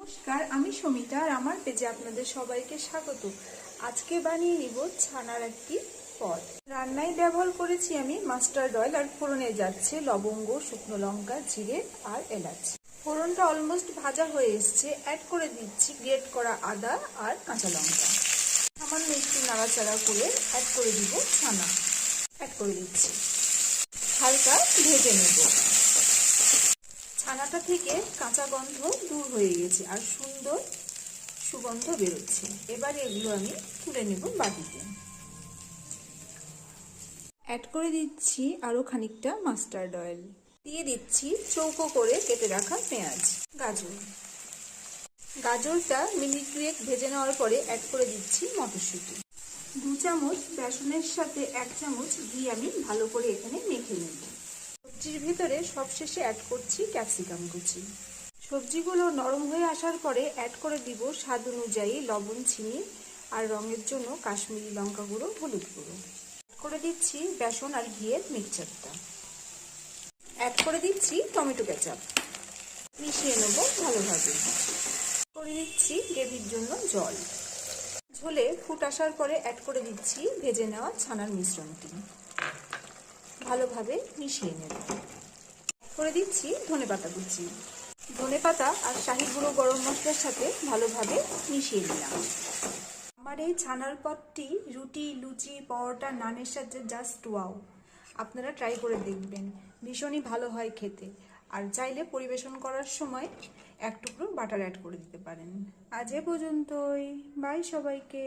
নমস্কার, আমি সমিতা আর আমার পেজে আপনাদের সবাইকে স্বাগত। আজকে বানিয়ে নিব ছানার একটি পদ। রান্নায় ব্যবহার করেছি আমি মাস্টার্ড অয়েল, আর ফোড়নে যাচ্ছে লবঙ্গ, শুকনো লঙ্কা, জিরে আর এলাচ। ফোড়নটা অলমোস্ট ভাজা হয়ে এসছে। অ্যাড করে দিচ্ছি গ্রেট করা আদা আর কাঁচা লঙ্কা। সামান্য একটু নাড়াচাড়া করে অ্যাড করে দিব ছানা। অ্যাড করে দিচ্ছি, হালকা ভেজে নেব। ছানাটা থেকে কাঁচা গন্ধ দূর হয়ে গেছে আর সুন্দর সুগন্ধ বেরোচ্ছে। এবার এগুলো আমি তুলে নেব বাটিতে। অ্যাড করে দিচ্ছি আরও খানিকটা মাস্টার্ড অয়েল। দিয়ে দিচ্ছি চৌকো করে কেটে রাখা পেঁয়াজ, গাজরটা মিনিট দুয়েক ভেজে নেওয়ার পরে অ্যাড করে দিচ্ছি মটরশুঁটি। 2 চামচ বেসনের সাথে 1 চামচ ঘি আমি ভালো করে এখানে মেখে নেব। সবজির ভিতরে সবশেষে অ্যাড করছি ক্যাপসিকাম কুচি। সবজিগুলো নরম হয়ে আসার পরে অ্যাড করে দিব স্বাদ অনুযায়ী লবণ, চিনি আর রঙের জন্য কাশ্মীরি লঙ্কা গুঁড়ো, হলুদ গুঁড়ো। অ্যাড করে দিচ্ছি বেসন আর ঘিয়ের মিক্সচারটা। অ্যাড করে দিচ্ছি টমেটো কেচাপ। মিশিয়ে নেব ভালোভাবে। করে দিচ্ছি গ্রেভির জন্য জল। ঝোলে ফুট আসার পরে অ্যাড করে দিচ্ছি ভেজে নেওয়া ছানার মিশ্রণটি। ভালোভাবে মিশিয়ে নেব। করে দিচ্ছি ধনেপাতা কুচি। ধনেপাতা আর শাহি গুঁড়ো গরম মশলার সাথে ভালোভাবে মিশিয়ে নিলাম। আমার এই ছানার পদটি রুটি, লুচি, পরোটা, নানের সাথে জাস্ট ওয়াও। আপনারা ট্রাই করে দেখবেন, ভীষণই ভালো হয় খেতে। আর চাইলে পরিবেশন করার সময় 1 টুকরো বাটার অ্যাড করে দিতে পারেন। আজ এ পর্যন্তই, বাই সবাইকে।